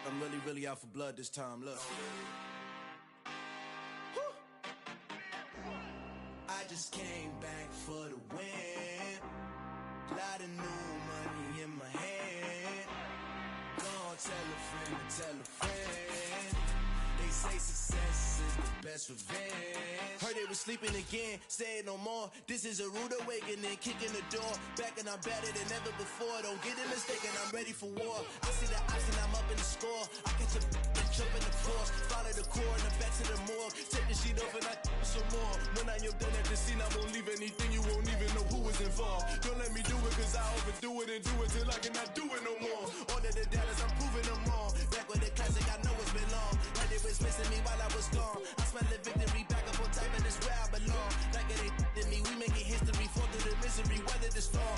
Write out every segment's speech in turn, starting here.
I'm really out for blood this time, look. I just came back for the win. Lot of new money in my hand. Gonna tell a friend to tell a friend. They say success is the best revenge. Heard they was sleeping again, say it no more. This is a rude awakening, kicking the door. Back and I'm better than ever before. Don't get it mistaken, I'm ready for war. I see the option, I'm up in the score. I catch a and jump in the force. Follow the core and the back to the morgue. Take the sheet off and I some more. When I am done at the scene, I won't leave anything. You won't even know who was involved. Don't let me do it, cause I overdo it and do it till I cannot do it no more. Order the Dallas, I'm proving them wrong. Back with the classic, I know it's been long. Like they was missing me while I was gone. I smell the victory, back up on time, and it's where I belong. Like it ain't to me, we making history. Fall through the misery, weather the storm.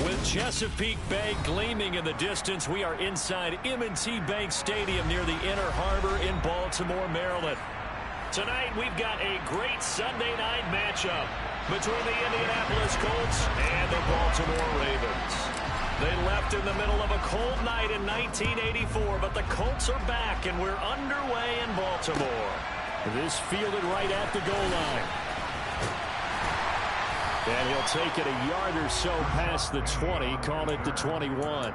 With Chesapeake Bay gleaming in the distance, we are inside M&T Bank Stadium near the Inner Harbor in Baltimore, Maryland. Tonight, we've got a great Sunday night matchup between the Indianapolis Colts and the Baltimore Ravens. They left in the middle of a cold night in 1984, but the Colts are back, and we're underway in Baltimore. This fielded right at the goal line. And he'll take it a yard or so past the 20, call it the 21.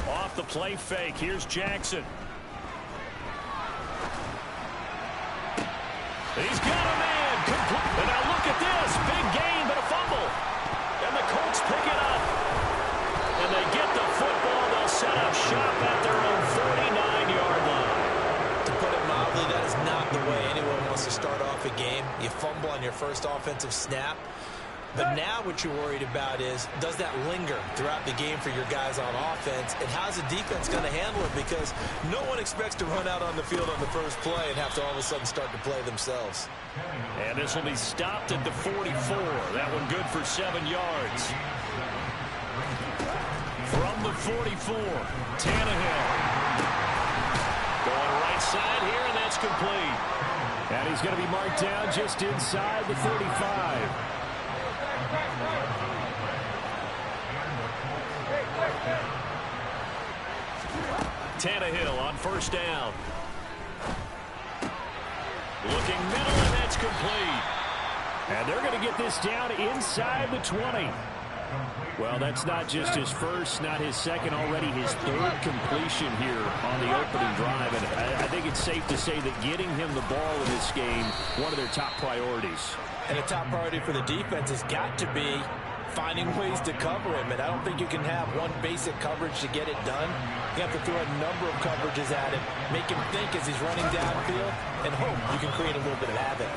Off the play fake, here's Jackson. He's got a man. And now look at this. Big gain, but a fumble. And the Colts pick it up. And they get the football. They'll set up shop at their own 49-yard line. To put it mildly, that is not the way anyone wants to start off a game. You fumble on your first offensive snap. But now what you're worried about is, does that linger throughout the game for your guys on offense? And how's the defense going to handle it? Because no one expects to run out on the field on the first play and have to all of a sudden start to play themselves. And this will be stopped at the 44. That one good for 7 yards. From the 44, Tannehill. Going right side here, and that's complete. And he's going to be marked down just inside the 35. Tannehill on first down. Looking middle, and that's complete. And they're going to get this down inside the 20. Well, that's not just his first, not his second, already his third completion here on the opening drive. And I think it's safe to say that getting him the ball in this game, one of their top priorities. And a top priority for the defense has got to be finding ways to cover him. And I don't think you can have one basic coverage to get it done. You have to throw a number of coverages at him, make him think as he's running downfield, and hope you can create a little bit of havoc.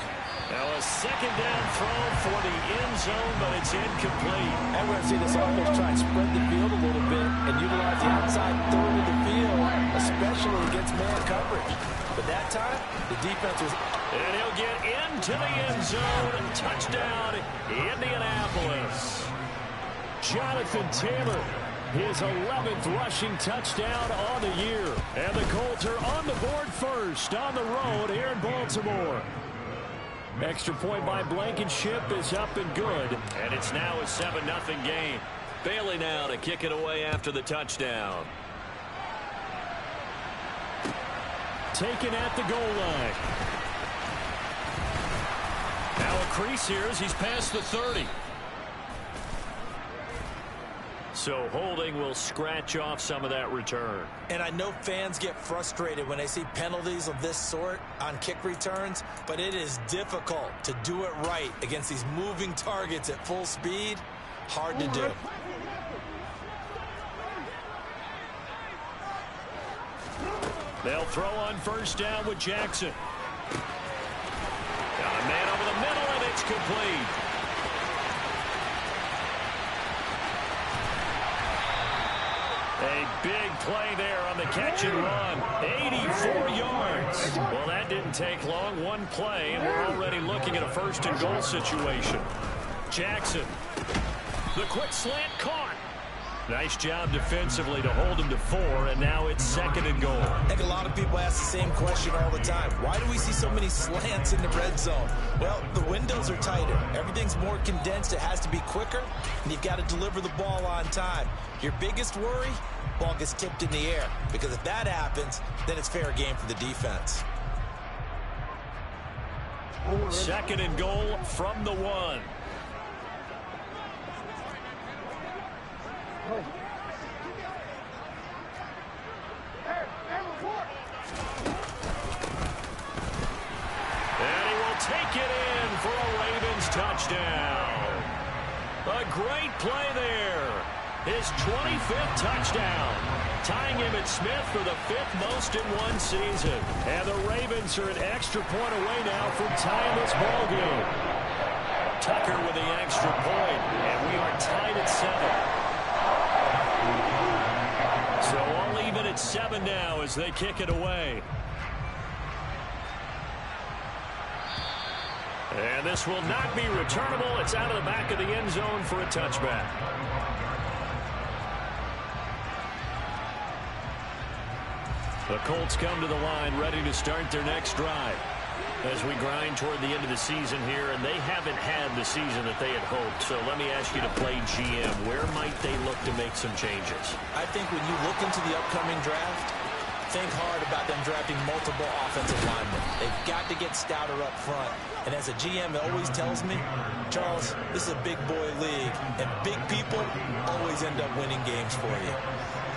Now a second down throw for the end zone, but it's incomplete. And we're going to see this offense try and spread the field a little bit and utilize the outside third of the field, especially against man coverage. But that time, the defense was... And he'll get into the end zone. Touchdown, Indianapolis. Jonathan Taylor, his 11th rushing touchdown on the year. And the Colts are on the board first on the road here in Baltimore. Extra point by Blankenship is up and good. And it's now a 7-0 game. Bailey now to kick it away after the touchdown. Taken at the goal line. Now a crease here as he's past the 30. So holding will scratch off some of that return. And I know fans get frustrated when they see penalties of this sort on kick returns, but it is difficult to do it right against these moving targets at full speed. Hard to do. They'll throw on first down with Jackson. Got a man over the middle, and it's complete. A big play there on the catch and run. 84 yards. Well, that didn't take long. One play, and we're already looking at a first and goal situation. Jackson. The quick slant caught. Nice job defensively to hold him to 4, and now it's second and goal. I think a lot of people ask the same question all the time. Why do we see so many slants in the red zone? Well, the windows are tighter. Everything's more condensed. It has to be quicker, and you've got to deliver the ball on time. Your biggest worry, ball gets tipped in the air, because if that happens, then it's fair game for the defense. Second and goal from the 1. And he will take it in for a Ravens touchdown. A great play there. His 25th touchdown. Tying Emmitt Smith for the 5th most in one season. And the Ravens are an extra point away now from tying this ball game. Tucker with the extra point, and we are tied at 7. So all even at 7 now as they kick it away. And this will not be returnable. It's out of the back of the end zone for a touchback. The Colts come to the line ready to start their next drive as we grind toward the end of the season here, and they haven't had the season that they had hoped. So let me ask you to play GM. Where might they look to make some changes? I think when you look into the upcoming draft, think hard about them drafting multiple offensive linemen. They've got to get stouter up front. And as a GM, it always tells me, Charles, this is a big boy league, and big people always end up winning games for you.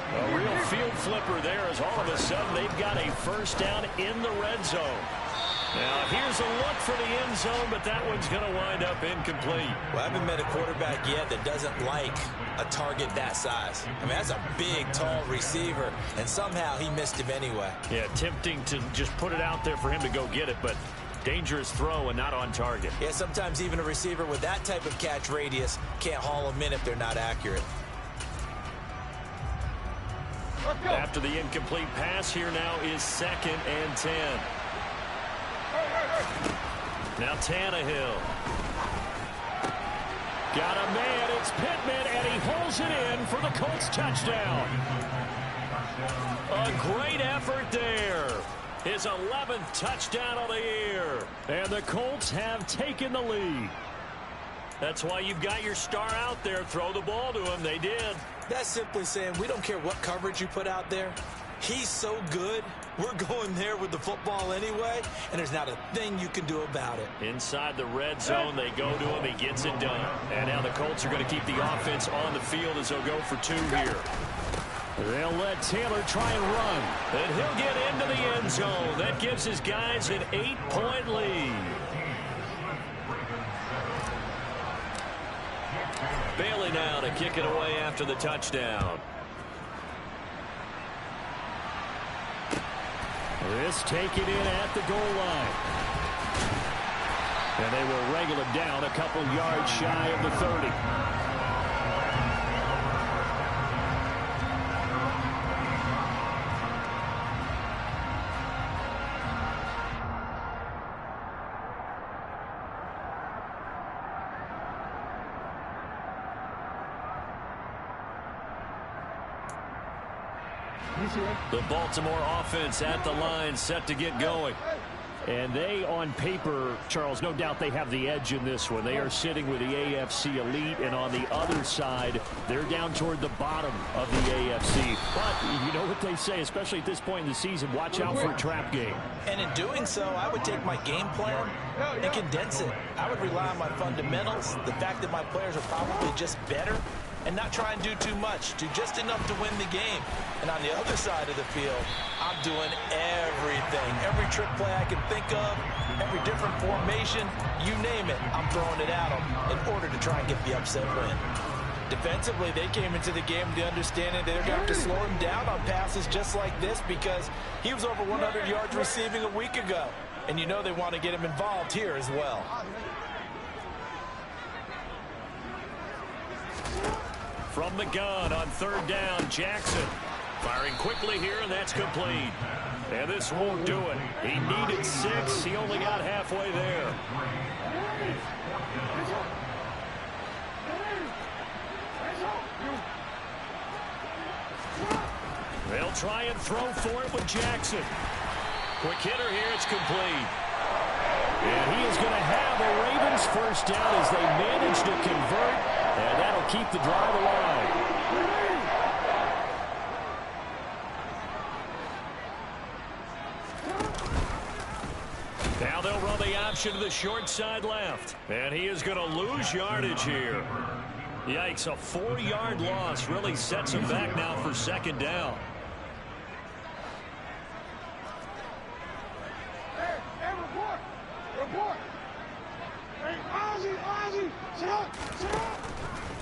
A real field flipper there as all of a sudden they've got a first down in the red zone. Now, here's a look for the end zone, but that one's going to wind up incomplete. Well, I haven't met a quarterback yet that doesn't like a target that size. I mean, that's a big, tall receiver, and somehow he missed him anyway. Yeah, tempting to just put it out there for him to go get it, but dangerous throw and not on target. Yeah, sometimes even a receiver with that type of catch radius can't haul them in if they're not accurate. After the incomplete pass, here now is 2nd and 10. Now Tannehill. Got a man, it's Pittman, and he holds it in for the Colts touchdown. A great effort there. His 11th touchdown of the year. And the Colts have taken the lead. That's why you've got your star out there. Throw the ball to him. They did. That's simply saying we don't care what coverage you put out there. He's so good, we're going there with the football anyway, and there's not a thing you can do about it. Inside the red zone, they go to him. He gets it done. And now the Colts are going to keep the offense on the field as they'll go for 2 here. They'll let Taylor try and run. And he'll get into the end zone. That gives his guys an 8-point lead. Bailey now to kick it away after the touchdown. This taken in at the goal line. And they will wrangle him down a couple yards shy of the 30. The Baltimore offense at the line, set to get going. And they, on paper, Charles, no doubt they have the edge in this one. They are sitting with the AFC elite, and on the other side, they're down toward the bottom of the AFC. But you know what they say, especially at this point in the season, watch out for a trap game. And in doing so, I would take my game plan and condense it. I would rely on my fundamentals, the fact that my players are probably just better, and not try and do too much, do just enough to win the game. And on the other side of the field, I'm doing everything. Every trick play I can think of, every different formation, you name it, I'm throwing it at them in order to try and get the upset win. Defensively, they came into the game with the understanding they're going to have to slow him down on passes just like this because he was over 100 yards receiving a week ago. And you know they want to get him involved here as well. From the gun on third down, Jackson. Firing quickly here, and that's complete. And this won't do it. He needed 6. He only got halfway there. They'll try and throw for it with Jackson. Quick hitter here. It's complete. And he is going to have a Ravens first down as they manage to convert. And that'll keep the drive alive. Now they'll run the option to the short side left. And he is going to lose yardage here. Yikes, a 4-yard loss really sets him back now for second down.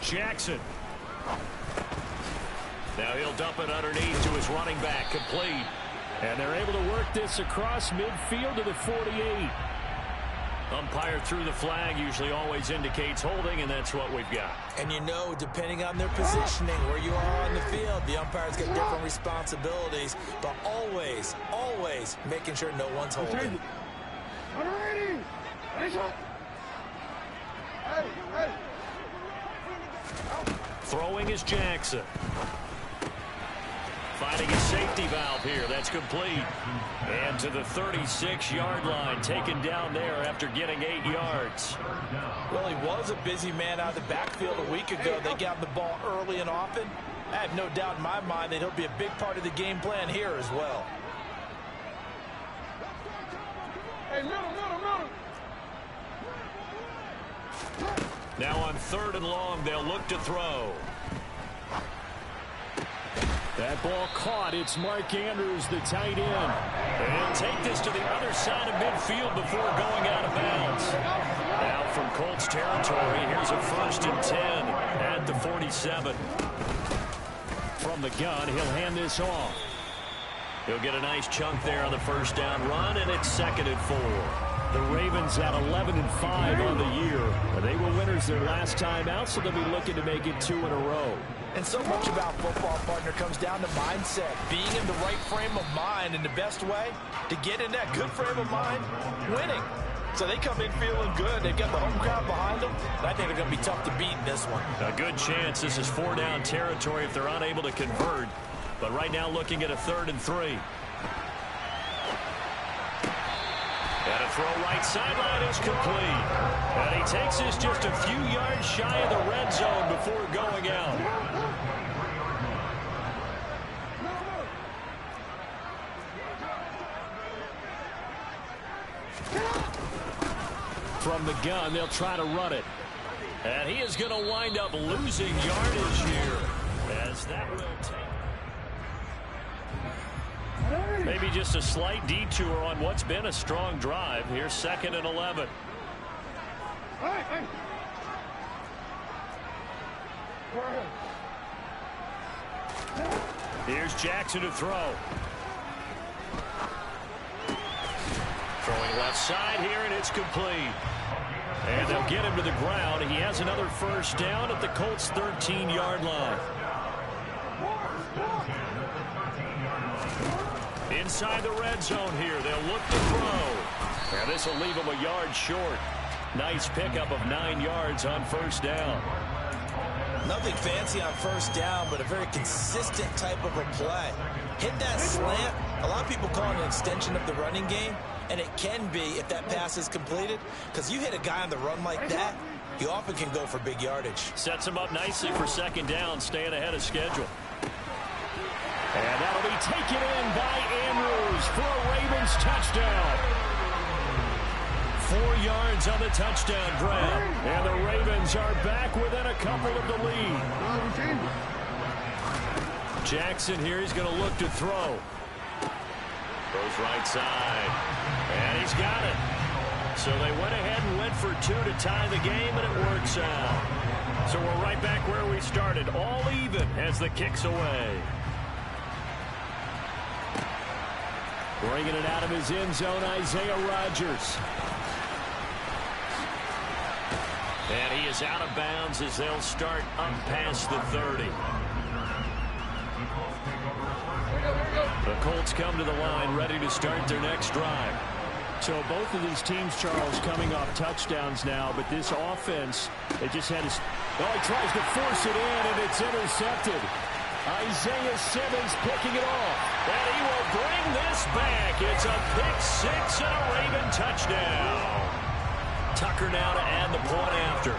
Jackson. Now he'll dump it underneath to his running back, complete. And they're able to work this across midfield to the 48. Umpire threw the flag, usually always indicates holding, and that's what we've got. And you know, depending on their positioning, where you are on the field, the umpires get different responsibilities, but always, always making sure no one's holding. Throwing is Jackson. Finding a safety valve here. That's complete. And to the 36-yard line, taken down there after getting 8 yards. Well, he was a busy man out of the backfield a week ago. They got the ball early and often. I have no doubt in my mind that he'll be a big part of the game plan here as well. Hey, middle. Now on third and long, they'll look to throw. That ball caught. It's Mark Andrews, the tight end. And take this to the other side of midfield before going out of bounds. Now from Colts territory, here's a 1st and 10 at the 47. From the gun, he'll hand this off. He'll get a nice chunk there on the first down run, and it's 2nd and 4. The Ravens at 11-5 on the year. They were winners their last time out, so they'll be looking to make it 2 in a row. And so much about football, partner, comes down to mindset. Being in the right frame of mind, and the best way to get in that good frame of mind, winning. So they come in feeling good. They've got the home crowd behind them. And I think they're going to be tough to beat in this one. A good chance this is 4-down territory if they're unable to convert. But right now looking at a 3rd and 3. And a throw right sideline is complete. And he takes this just a few yards shy of the red zone before going out. From the gun, they'll try to run it. And he is going to wind up losing yardage here, as that will take. Maybe just a slight detour on what's been a strong drive. Here's 2nd and 11. Here's Jackson to throw. Throwing left side here, and it's complete. And they'll get him to the ground. He has another first down at the Colts' 13-yard line. Inside the red zone here, they'll look to throw. And this will leave him a yard short. Nice pickup of 9 yards on first down. Nothing fancy on first down, but a very consistent type of a play. Hit that slant. A lot of people call it an extension of the running game, and it can be if that pass is completed, because you hit a guy on the run like that, you often can go for big yardage. Sets him up nicely for second down, staying ahead of schedule. And that'll be taken in by Andrews for a Ravens touchdown. 4 yards on the touchdown grab. And the Ravens are back within a couple of the lead. Jackson here, he's going to look to throw. Goes right side. And he's got it. So they went ahead and went for 2 to tie the game, and it works out. So we're right back where we started, all even as the kick's away. Bringing it out of his end zone, Isaiah Rodgers. And he is out of bounds as they'll start up past the 30. The Colts come to the line ready to start their next drive. So both of these teams, Charles, coming off touchdowns now, but this offense, it just had his... Oh, he tries to force it in, and it's intercepted. Isaiah Simmons picking it off. And he will bring this back. It's a pick six and a Raven touchdown. Tucker now to add the point after.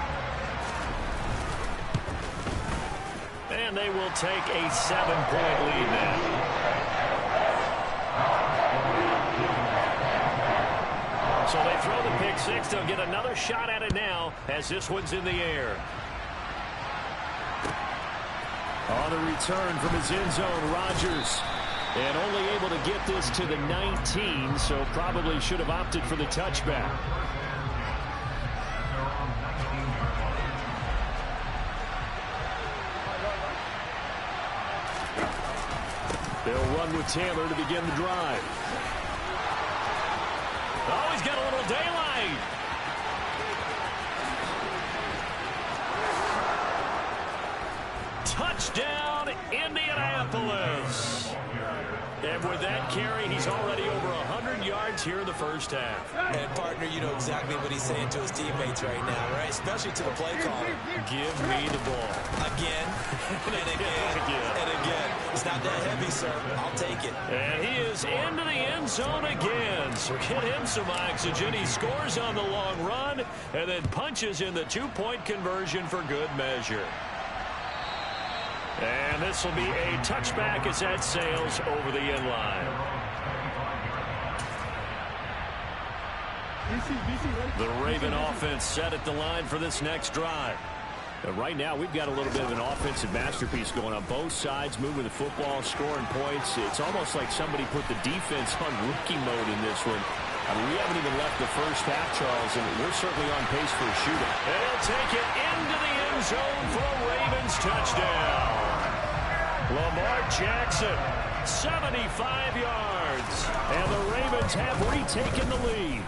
And they will take a 7-point lead now. So they throw the pick six. They'll get another shot at it now as this one's in the air. On the return from his end zone, Rodgers. And only able to get this to the 19, so probably should have opted for the touchback. They'll run with Taylor to begin the drive. Oh, he's got a little daylight. Touchdown, Indianapolis. And with that carry, he's already over 100 yards here in the first half. And, partner, you know exactly what he's saying to his teammates right now, right? Especially to the play caller. Give me the ball. Again, and again, and again. It's not that heavy, sir. I'll take it. And he is into the end zone again. So get him some oxygen. He scores on the long run and then punches in the two-point conversion for good measure. And this will be a touchback as that sails over the end line. The Raven offense set at the line for this next drive. Right now, we've got a little bit of an offensive masterpiece going on. Both sides moving the football, scoring points. It's almost like somebody put the defense on rookie mode in this one. I mean, we haven't even left the first half, Charles, and we're certainly on pace for a shootout. And he'll take it into the end zone for a Ravens touchdown. Lamar Jackson, 75 yards. And the Ravens have retaken the lead.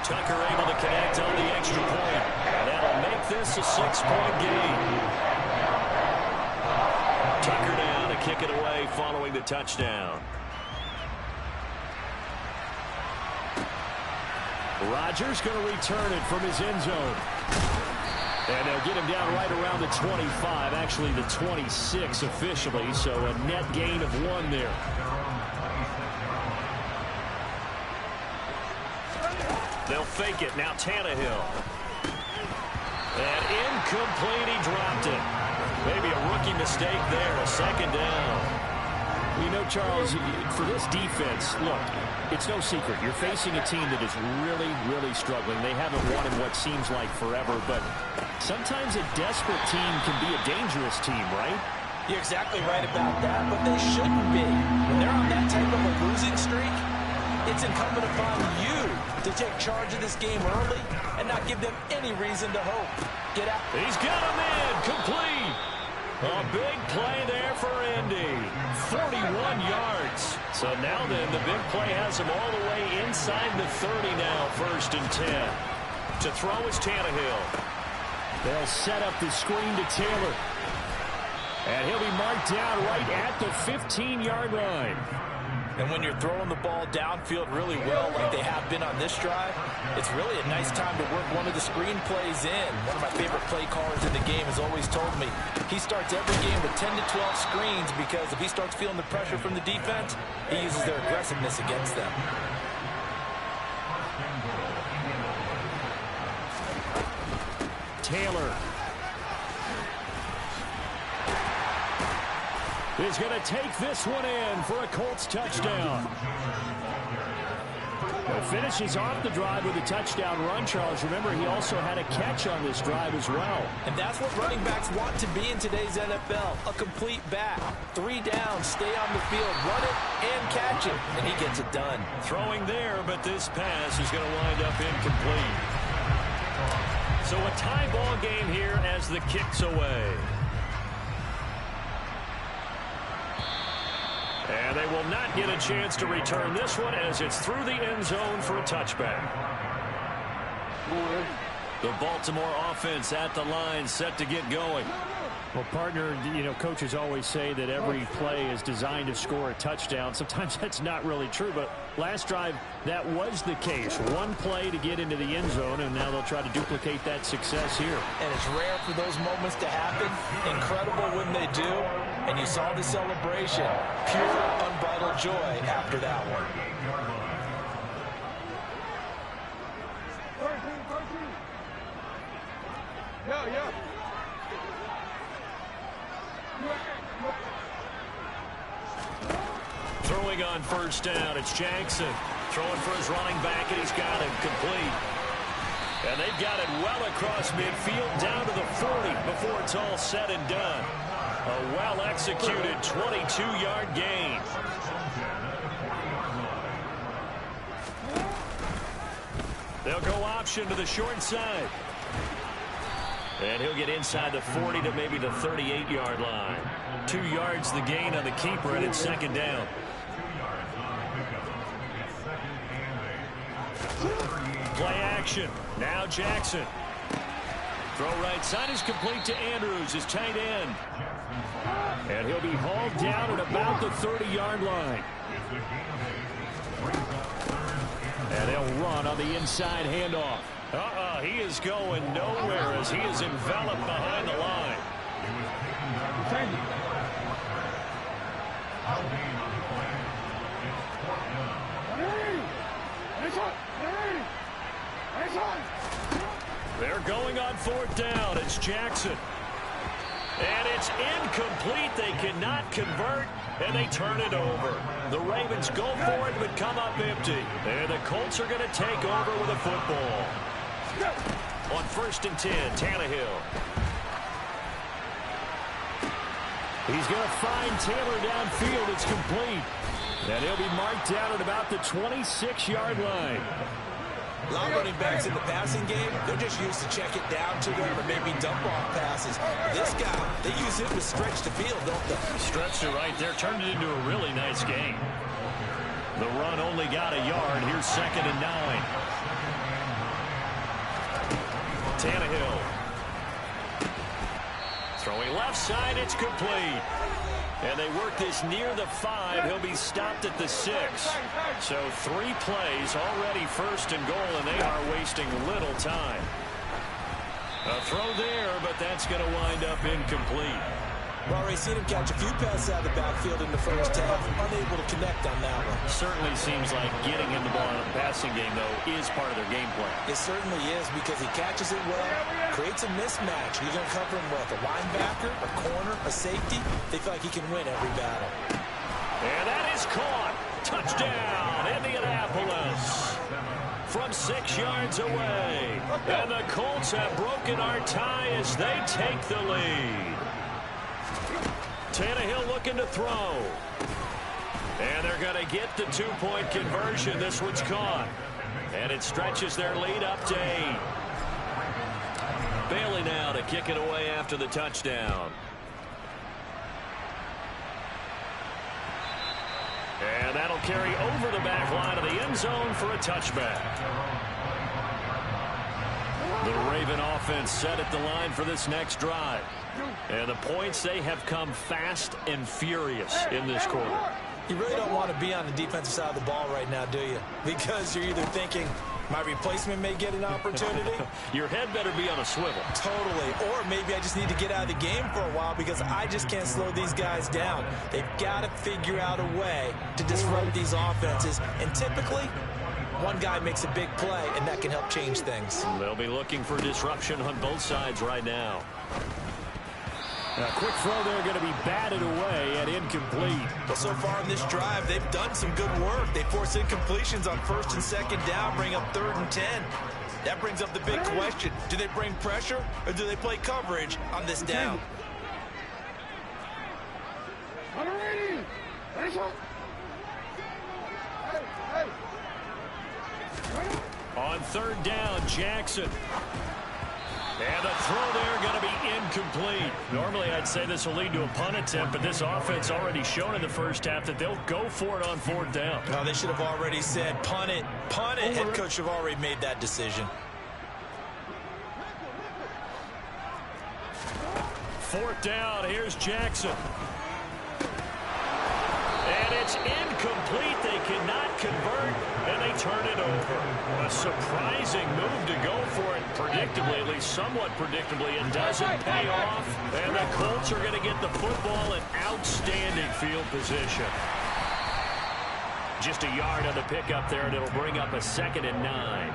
Tucker able to connect on the extra point. That'll make this a 6-point game. Tucker down to kick it away following the touchdown. Rodgers going to return it from his end zone. And they'll get him down right around the 25, actually the 26 officially, so a net gain of 1 there. They'll fake it. Now Tannehill. And incomplete. He dropped it. Maybe a rookie mistake there. A second down. You know, Charles, for this defense, look, it's no secret. You're facing a team that is really, really struggling. They haven't won in what seems like forever, but sometimes a desperate team can be a dangerous team, right? You're exactly right about that, but they shouldn't be. When they're on that type of a losing streak, it's incumbent upon you to take charge of this game early and not give them any reason to hope. Get out. He's got him in. Complete. A big play there for Indy. 41 yards. So now then, the big play has him all the way inside the 30 now, 1st and 10. To throw is Tannehill. They'll set up the screen to Taylor. And he'll be marked down right at the 15-yard line. And when you're throwing the ball downfield really well like they have been on this drive, it's really a nice time to work one of the screen plays in. One of my favorite play callers in the game has always told me he starts every game with 10 to 12 screens because if he starts feeling the pressure from the defense, he uses their aggressiveness against them. Taylor is going to take this one in for a Colts touchdown. It finishes off the drive with a touchdown run, Charles. Remember, he also had a catch on this drive as well. And that's what running backs want to be in today's NFL, a complete back. 3 downs, stay on the field, run it, and catch it, and he gets it done. Throwing there, but this pass is going to wind up incomplete. So a tie ball game here as the kick's away. And they will not get a chance to return this one as it's through the end zone for a touchback. The Baltimore offense at the line, set to get going. Well, partner, you know, coaches always say that every play is designed to score a touchdown. Sometimes that's not really true, but last drive, that was the case. One play to get into the end zone, and now they'll try to duplicate that success here. And it's rare for those moments to happen. Incredible when they do. And you saw the celebration. Pure, unbridled joy after that one. 13. Yeah. Throwing on first down, it's Jackson. Throwing for his running back, and he's got him complete. And they've got it well across midfield, down to the 40 before it's all said and done. A well-executed 22-yard gain. They'll go option to the short side. And he'll get inside the 40 to maybe the 38-yard line. 2 yards the gain on the keeper, and it's second down. Play action. Now Jackson. Throw right side is complete to Andrews, his tight end. And he'll be hauled down at about the 30-yard line. And they'll run on the inside handoff. He is going nowhere as he is enveloped behind the line. They're going on fourth down. It's Jackson. And it's incomplete. They cannot convert, and they turn it over. The Ravens go for it, but come up empty. And the Colts are going to take over with a football. On 1st and 10, Tannehill. He's going to find Taylor downfield. It's complete. And he'll be marked down at about the 26-yard line. A lot of running backs in the passing game, they're just used to check it down to them or maybe dump off passes. This guy, they use him to stretch the field, don't they? Stretched it right there, turned it into a really nice game. The run only got a yard. Here's 2nd and 9. Tannehill. Throwing left side, it's complete. And they work this near the 5. He'll be stopped at the 6. So 3 plays, already 1st and goal, and they are wasting little time. A throw there, but that's going to wind up incomplete. Well, we've seen him catch a few passes out of the backfield in the first half. Unable to connect on that one. Certainly seems like getting him the ball in the passing game, though, is part of their game plan. It certainly is because he catches it well, creates a mismatch. You're going to cover him with a linebacker, a corner, a safety. They feel like he can win every battle. And that is caught. Touchdown, Indianapolis. From 6 yards away. And the Colts have broken our tie as they take the lead. Tannehill looking to throw. And they're going to get the 2-point conversion. This one's caught. And it stretches their lead up to 8. Bailey now to kick it away after the touchdown. And that'll carry over the back line of the end zone for a touchback. The Raven offense set at the line for this next drive. And the points, they have come fast and furious in this quarter. You really don't want to be on the defensive side of the ball right now, do you? Because you're either thinking, my replacement may get an opportunity. Your head better be on a swivel. Totally. Or maybe I just need to get out of the game for a while because I just can't slow these guys down. They've got to figure out a way to disrupt these offenses. And typically, one guy makes a big play, and that can help change things. They'll be looking for disruption on both sides right now. A quick throw there going to be batted away and incomplete. Well, so far in this drive, they've done some good work. They force incompletions on 1st and 2nd down, bring up 3rd and 10. That brings up the big question. Do they bring pressure or do they play coverage on this down? On 3rd down, Jackson. And the throw there going to be incomplete. Normally, I'd say this will lead to a punt attempt, but this offense already shown in the first half that they'll go for it on 4th down. No, they should have already said, punt it, punt it. Head coach should have already made that decision. 4th down. Here's Jackson. And it's incomplete. They cannot convert, and they turn it over. A surprising move to go for it, predictably, at least somewhat predictably. It doesn't pay off, and the Colts are going to get the football in outstanding field position. Just a yard on the pickup there, and it'll bring up a 2nd and 9.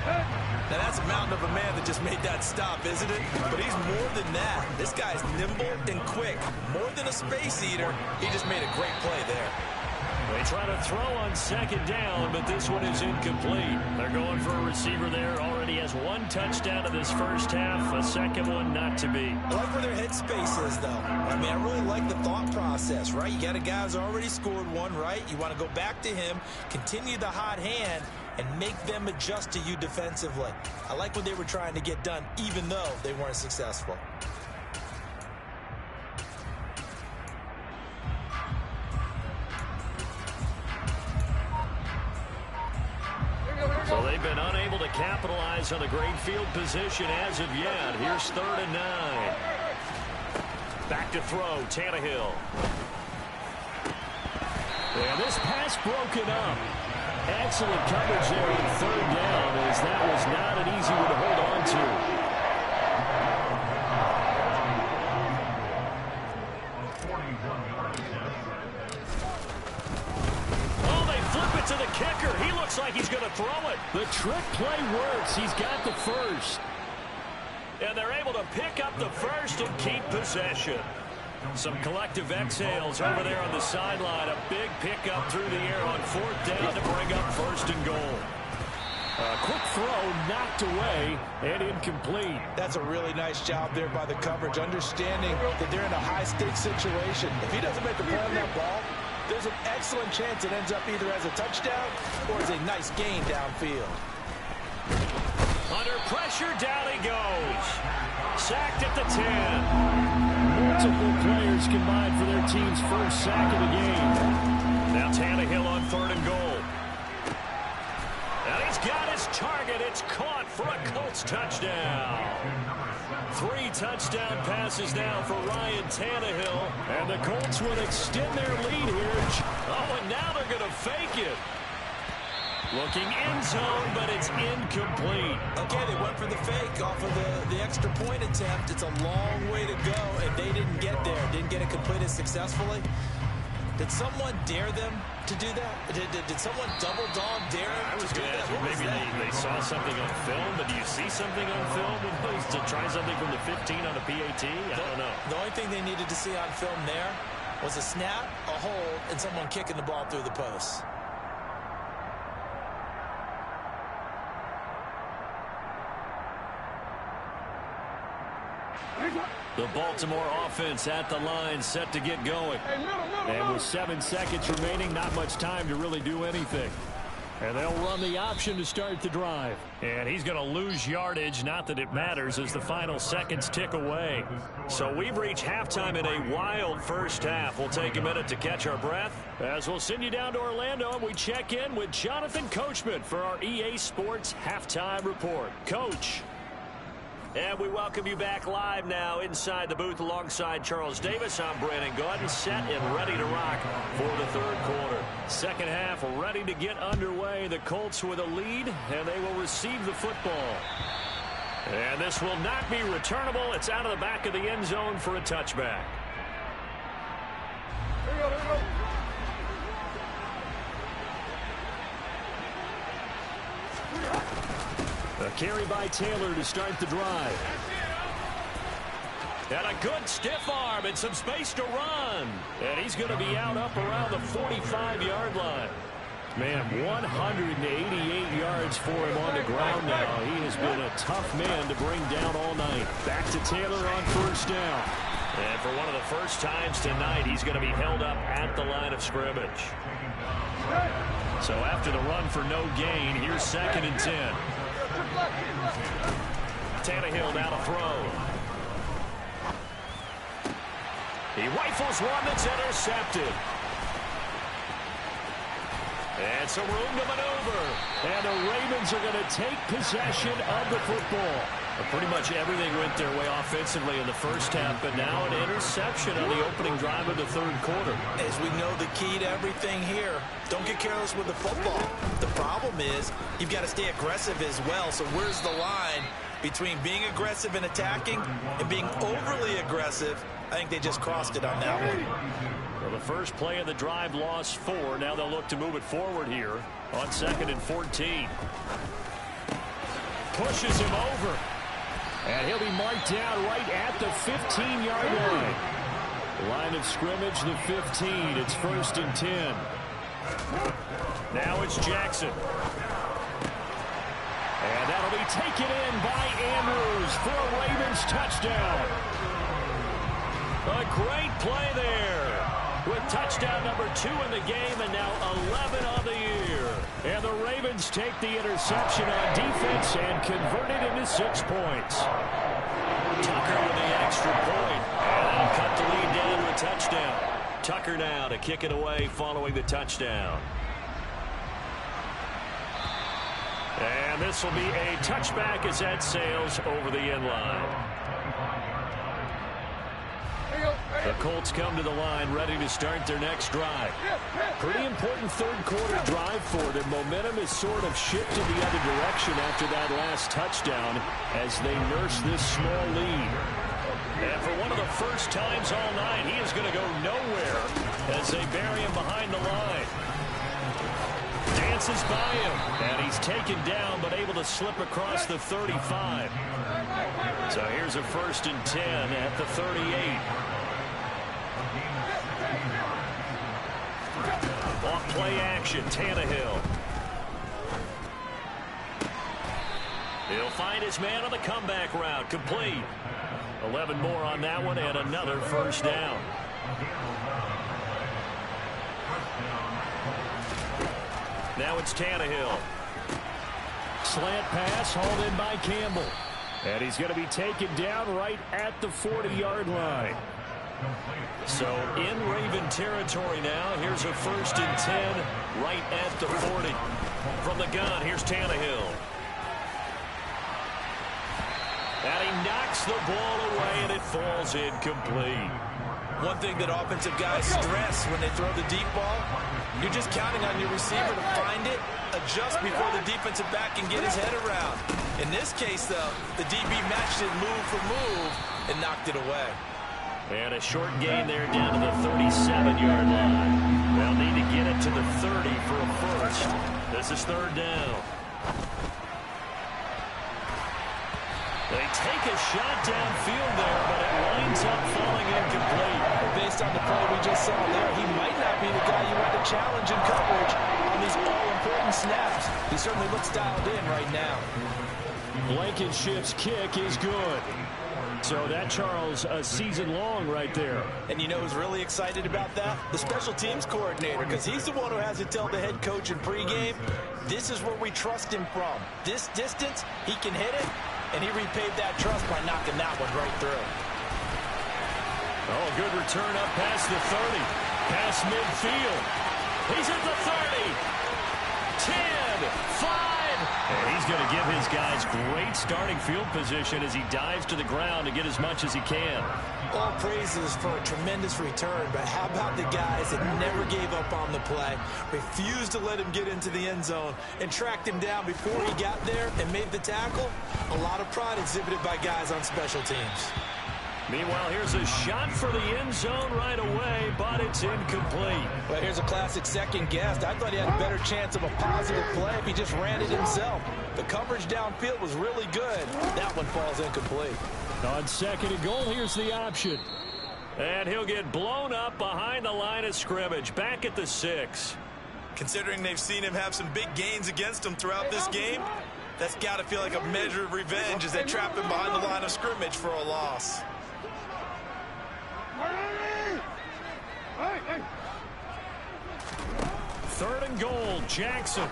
Now, that's a mountain of a man that just made that stop, isn't it? But he's more than that. This guy's nimble and quick. More than a space eater, he just made a great play there. They try to throw on 2nd down, but this one is incomplete. They're going for a receiver there. Already has 1 touchdown in this first half. A second one not to be. I like where their head space is, though. I mean, I really like the thought process, right? You got a guy who's already scored one, right? You want to go back to him, continue the hot hand, and make them adjust to you defensively. I like what they were trying to get done, even though they weren't successful. So they've been unable to capitalize on the great field position as of yet. Here's 3rd and 9. Back to throw, Tannehill. And this pass broken up. Excellent coverage there on 3rd down, as that was not an easy one to hold on to. To the kicker. He looks like he's going to throw it. The trick play works. He's got the first. And they're able to pick up the first and keep possession. Some collective exhales over there on the sideline. A big pickup through the air on 4th down to bring up 1st and goal. A quick throw knocked away and incomplete. That's a really nice job there by the coverage, understanding that they're in a high-stakes situation. If he doesn't make a play on that ball, there's an excellent chance it ends up either as a touchdown or as a nice gain downfield. Under pressure, down he goes. Sacked at the 10. Multiple players combined for their team's first sack of the game. Now Tannehill on 3rd and goal. And he's got his target. It's caught for a Colts touchdown. 3 touchdown passes now for Ryan Tannehill. And the Colts will extend their lead here. Oh, and now they're going to fake it. Looking end zone, but it's incomplete. Okay, they went for the fake off of the extra point attempt. It's a long way to go, and they didn't get there. Didn't get it completed successfully. Did someone dare them to do that? Did someone double dog dare them to do that? Maybe they saw something on film, but do you see something on film to try something from the 15 on the PAT? I don't know. The only thing they needed to see on film there was a snap, a hold, and someone kicking the ball through the post. The Baltimore offense at the line, set to get going. And with 7 seconds remaining, not much time to really do anything. And they'll run the option to start the drive. And he's going to lose yardage, not that it matters, as the final seconds tick away. So we've reached halftime in a wild first half. We'll take a minute to catch our breath, as we'll send you down to Orlando, and we check in with Jonathan Coachman for our EA Sports Halftime Report. Coach. And we welcome you back live now inside the booth alongside Charles Davis. I'm Brandon Gordon, set and ready to rock for the 3rd quarter. Second half ready to get underway. The Colts with a lead, and they will receive the football. And this will not be returnable. It's out of the back of the end zone for a touchback. Here we go, here we go. A carry by Taylor to start the drive. And a good stiff arm and some space to run. And he's going to be out up around the 45-yard line. Man, 188 yards for him on the ground now. He has been a tough man to bring down all night. Back to Taylor on 1st down. And for one of the first times tonight, he's going to be held up at the line of scrimmage. So after the run for no gain, here's 2nd and 10. Tannehill now to throw. He rifles one that's intercepted. And some room to maneuver. And the Ravens are going to take possession of the football. Pretty much everything went their way offensively in the first half, but now an interception on the opening drive of the third quarter. As we know, the key to everything here, don't get careless with the football. The problem is you've got to stay aggressive as well. So where's the line between being aggressive and attacking and being overly aggressive? I think they just crossed it on that one. Well, the first play of the drive lost 4. Now they'll look to move it forward here on 2nd and 14. Pushes him over. And he'll be marked down right at the 15-yard line. Line of scrimmage, the 15. It's 1st and 10. Now it's Jackson. And that'll be taken in by Andrews for a Ravens touchdown. A great play there with touchdown number 2 in the game and now 11 on the year. And the Ravens take the interception on defense and convert it into 6 points. Tucker with the extra point. And that'll cut the lead down to a touchdown. Tucker now to kick it away following the touchdown. And this will be a touchback as that sails over the end line. The Colts come to the line ready to start their next drive. Pretty important third quarter drive for them. Momentum has sort of shifted the other direction after that last touchdown as they nurse this small lead. And for one of the first times all night, he is going to go nowhere as they bury him behind the line. Dances by him, and he's taken down but able to slip across the 35. So here's a 1st and 10 at the 38. Off play action, Tannehill. He'll find his man on the comeback route, complete. 11 more on that one and another 1st down. Now it's Tannehill. Slant pass hauled in by Campbell. And he's going to be taken down right at the 40-yard line. So in Raven territory now. Here's a 1st and 10 right at the 40. From the gun, here's Tannehill. And he knocks the ball away, and it falls incomplete. One thing that offensive guys stress when they throw the deep ball, you're just counting on your receiver to find it, adjust before the defensive back can get his head around. In this case, though, the DB matched it move for move and knocked it away. And a short gain there down to the 37-yard line. They'll need to get it to the 30 for a first. This is 3rd down. They take a shot downfield there, but it winds up falling incomplete. Based on the play we just saw there, he might not be the guy you want to challenge in coverage on these all-important snaps. He certainly looks dialed in right now. Blankenship's kick is good. So that, Charles, a season long right there. And you know who's really excited about that? The special teams coordinator, because he's the one who has to tell the head coach in pregame, this is where we trust him from. This distance, he can hit it, and he repaid that trust by knocking that one right through. Oh, good return up past the 30. Past midfield. He's at the 30. 10, 5. And he's going to give his guys great starting field position as he dives to the ground to get as much as he can. All praises for a tremendous return, but how about the guys that never gave up on the play, refused to let him get into the end zone, and tracked him down before he got there and made the tackle? A lot of pride exhibited by guys on special teams. Meanwhile, here's a shot for the end zone right away, but it's incomplete. Well, here's a classic second guess. I thought he had a better chance of a positive play if he just ran it himself. The coverage downfield was really good. That one falls incomplete. On 2nd and goal, here's the option. And he'll get blown up behind the line of scrimmage, back at the 6. Considering they've seen him have some big gains against him throughout this game, that's got to feel like a measure of revenge as they trap him behind the line of scrimmage for a loss. 3rd and goal, Jackson.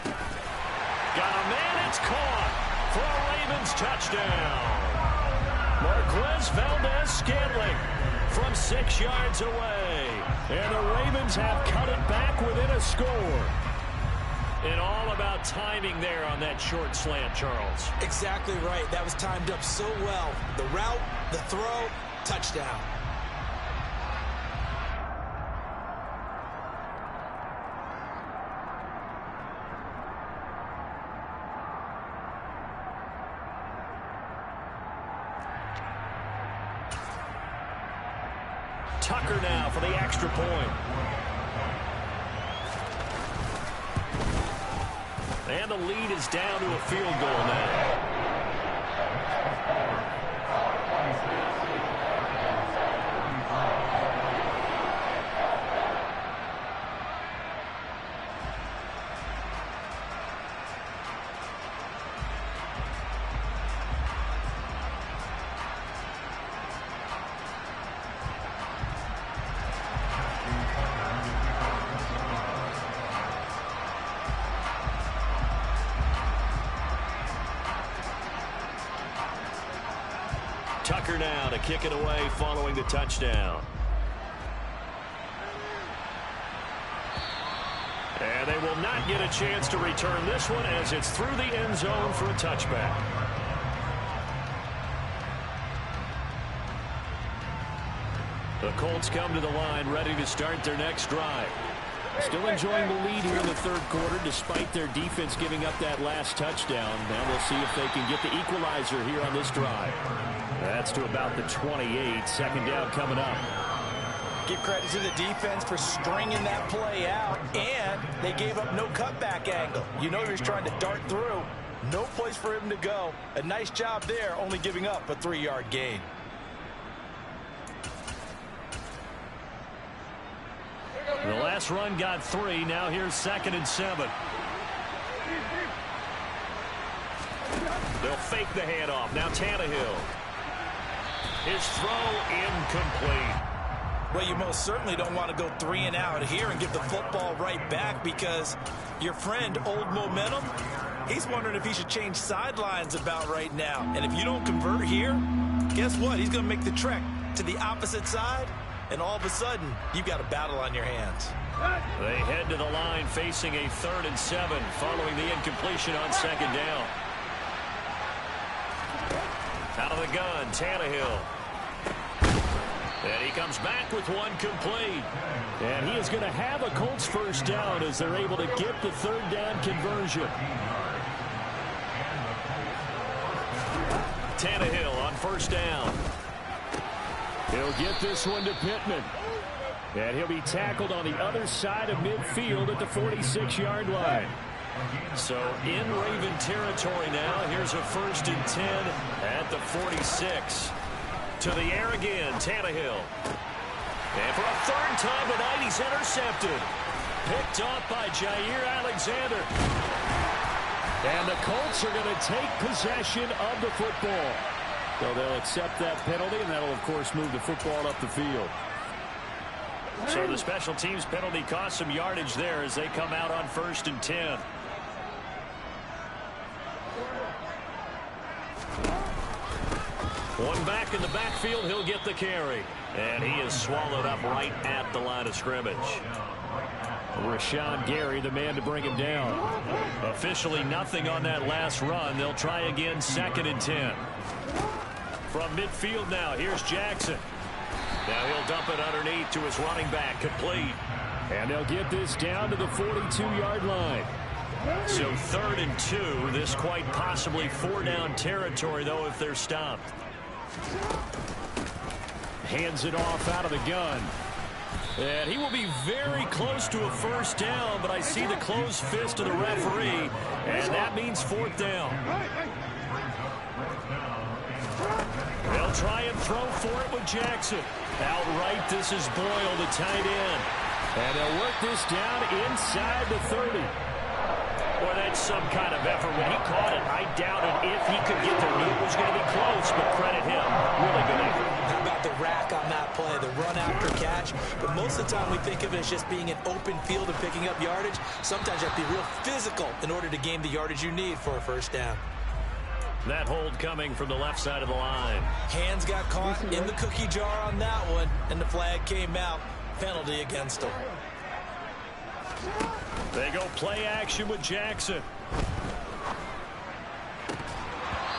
Got a man, it's caught for a Ravens touchdown. Marquez Valdez-Scantling from 6 yards away. And the Ravens have cut it back within a score. And all about timing there on that short slant, Charles. Exactly right. That was timed up so well. The route, the throw, touchdown. Tucker now for the extra point. And the lead is down to a field goal now. Tucker now to kick it away following the touchdown. And they will not get a chance to return this one as it's through the end zone for a touchback. The Colts come to the line ready to start their next drive. Still enjoying the lead here in the third quarter despite their defense giving up that last touchdown. Now we'll see if they can get the equalizer here on this drive. That's to about the 28. Second down coming up. Give credit to the defense for stringing that play out, and they gave up no cutback angle. You know he was trying to dart through. No place for him to go. A nice job there, only giving up a 3-yard gain. The last run got 3. Now here's 2nd and 7. They'll fake the handoff. Now Tannehill. His throw incomplete. Well, you most certainly don't want to go 3 and out here and give the football right back because your friend, Old Momentum, he's wondering if he should change sidelines about right now. And if you don't convert here, guess what? He's going to make the trek to the opposite side, and all of a sudden, you've got a battle on your hands. They head to the line facing a 3rd and 7 following the incompletion on 2nd down. Out of the gun, Tannehill. And he comes back with one complete. And he is going to have a Colts first down as they're able to get the 3rd down conversion. Tannehill on 1st down. He'll get this one to Pittman. And he'll be tackled on the other side of midfield at the 46-yard line. So in Raven territory now. Here's a 1st and 10 at the 46. To the air again, Tannehill. And for a 3rd time tonight, he's intercepted. Picked off by Jair Alexander. And the Colts are going to take possession of the football. So they'll accept that penalty, and that'll, of course, move the football up the field. So the special teams penalty cost some yardage there as they come out on 1st and 10. One back in the backfield, he'll get the carry. And he is swallowed up right at the line of scrimmage. Rashawn Gary, the man to bring him down. Officially nothing on that last run. They'll try again, 2nd and 10. From midfield now, here's Jackson. Now he'll dump it underneath to his running back, complete. And they'll get this down to the 42-yard line. So 3rd and 2. This quite possibly 4-down territory, though, if they're stopped. Hands it off out of the gun. And he will be very close to a 1st down, but I see the closed fist of the referee, and that means 4th down. They'll try and throw for it with Jackson. Outright, this is Boyle, the tight end. And they'll work this down inside the 30. Boy, that's some kind of effort. When he caught it, I doubted if he could get there. Knew it was going to be close, but credit him. Really good effort. How about the rack on that play, the run after catch? But most of the time we think of it as just being an open field and picking up yardage. Sometimes you have to be real physical in order to gain the yardage you need for a 1st down. That hold coming from the left side of the line. Hands got caught in the cookie jar on that one, and the flag came out. Penalty against him. They go play action with Jackson.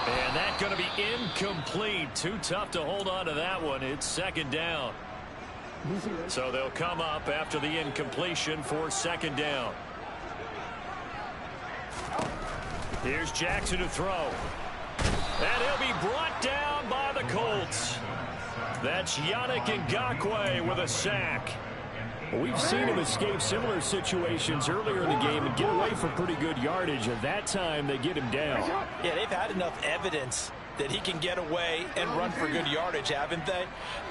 And that's going to be incomplete. Too tough to hold on to that one. It's second down. So they'll come up after the incompletion for second down. Here's Jackson to throw. And he'll be brought down by the Colts. That's Yannick Ngakoue with a sack. We've seen him escape similar situations earlier in the game and get away for pretty good yardage. At that time, they get him down. Yeah, they've had enough evidence that he can get away and run for good yardage, haven't they?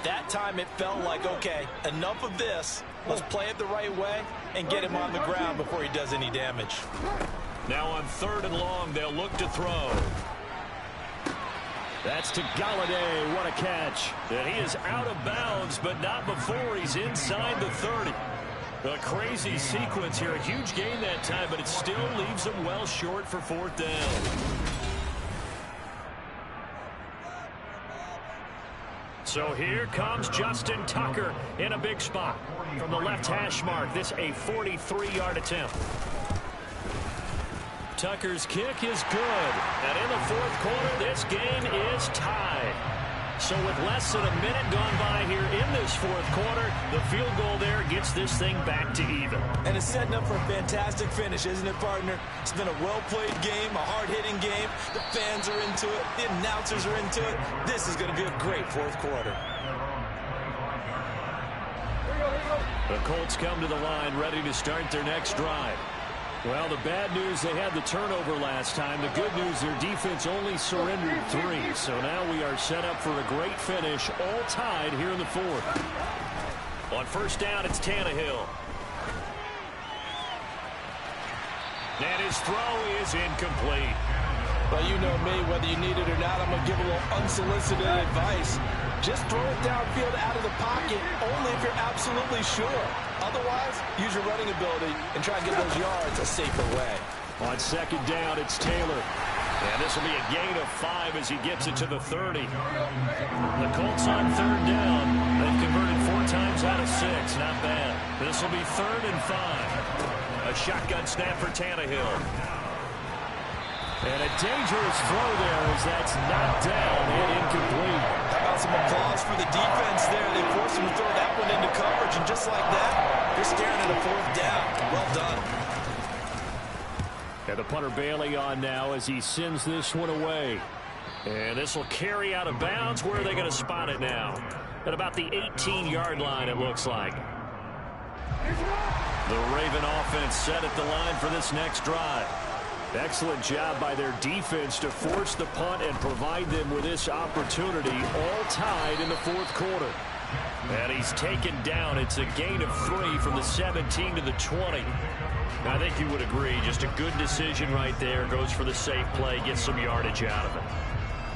That time it felt like, okay, enough of this. Let's play it the right way and get him on the ground before he does any damage. Now on 3rd and long, they'll look to throw. That's to Galladay. What a catch. And he is out of bounds, but not before he's inside the 30. A crazy sequence here. A huge gain that time, but it still leaves him well short for 4th down. So here comes Justin Tucker in a big spot. From the left hash mark, this a 43-yard attempt. Tucker's kick is good. And in the 4th quarter, this game is tied. So with less than a minute gone by here in this 4th quarter, the field goal there gets this thing back to even. And it's setting up for a fantastic finish, isn't it, partner? It's been a well-played game, a hard-hitting game. The fans are into it. The announcers are into it. This is going to be a great 4th quarter. The Colts come to the line ready to start their next drive. Well, the bad news, they had the turnover last time. The good news, their defense only surrendered 3. So now we are set up for a great finish, all tied here in the 4th. On 1st down, it's Tannehill. And his throw is incomplete. But you know me, whether you need it or not, I'm going to give a little unsolicited advice. Just throw it downfield out of the pocket, only if you're absolutely sure. Otherwise, use your running ability and try and get those yards a safer way. On 2nd down, it's Taylor. And this will be a gain of 5 as he gets it to the 30. The Colts on 3rd down. They've converted 4 times out of 6. Not bad. This will be 3rd and 5. A shotgun snap for Tannehill. And a dangerous throw there as that's knocked down and incomplete. How about some applause for the defense there? They forced him to throw that one into coverage, and just like that, they're staring at a 4th down. Well done. And the punter Bailey on now as he sends this one away. And this will carry out of bounds. Where are they going to spot it now? At about the 18-yard line, it looks like. The Raven offense set at the line for this next drive. Excellent job by their defense to force the punt and provide them with this opportunity, all tied in the 4th quarter. And he's taken down. It's a gain of 3 from the 17 to the 20. I think you would agree, just a good decision right there. Goes for the safe play, gets some yardage out of it.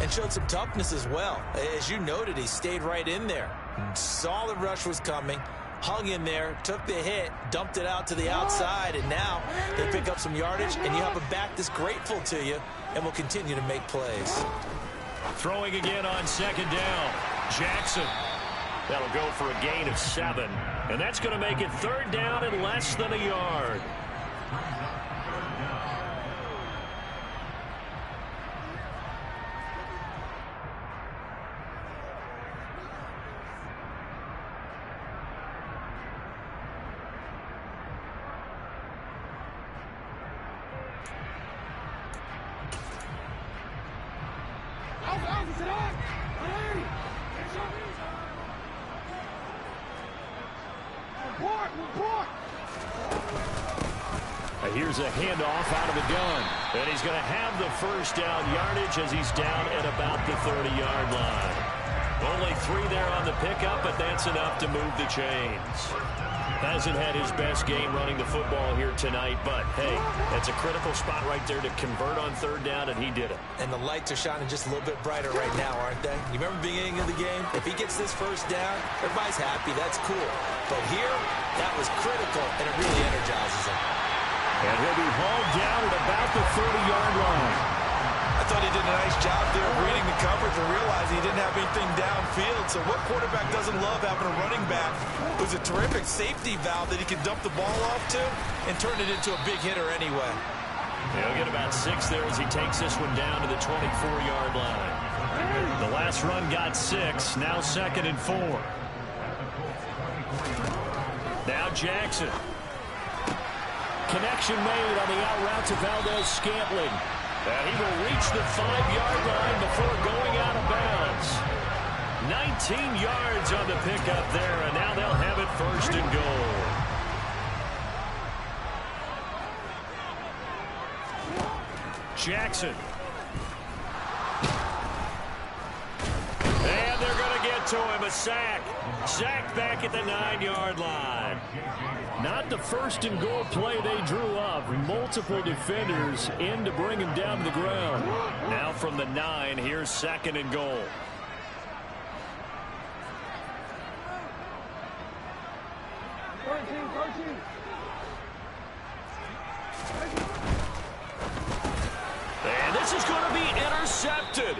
And showed some toughness as well. As you noted, he stayed right in there. Saw the rush was coming. Hung in there, took the hit, dumped it out to the outside, and now they pick up some yardage, and you have a back that's grateful to you and will continue to make plays. Throwing again on 2nd down. Jackson. That'll go for a gain of 7. And that's going to make it 3rd down and less than a yard. Here's a handoff out of the gun. And he's going to have the 1st down yardage as he's down at about the 30-yard line. Only 3 there on the pickup, but that's enough to move the chains. Hasn't had his best game running the football here tonight, but, hey, that's a critical spot right there to convert on 3rd down, and he did it. And the lights are shining just a little bit brighter right now, aren't they? You remember the beginning of the game? If he gets this 1st down, everybody's happy. That's cool. But here, that was critical, and it really energizes him. And he'll be hauled down at about the 30-yard line. I thought he did a nice job there of reading the coverage and realizing he didn't have anything downfield. So what quarterback doesn't love having a running back who's a terrific safety valve that he can dump the ball off to and turn it into a big hitter anyway? He'll get about 6 there as he takes this one down to the 24-yard line. The last run got 6. Now 2nd and 4. Now Jackson. Connection made on the out route to Valdez-Scantling. And he will reach the 5-yard line before going out of bounds. 19 yards on the pickup there, and now they'll have it 1st and goal. Jackson. And they're going to get to him. A sack. Sack back at the 9-yard line. Not the 1st and goal play they drew up. Multiple defenders in to bring him down to the ground. Now from the 9, here's 2nd and goal. And this is going to be intercepted.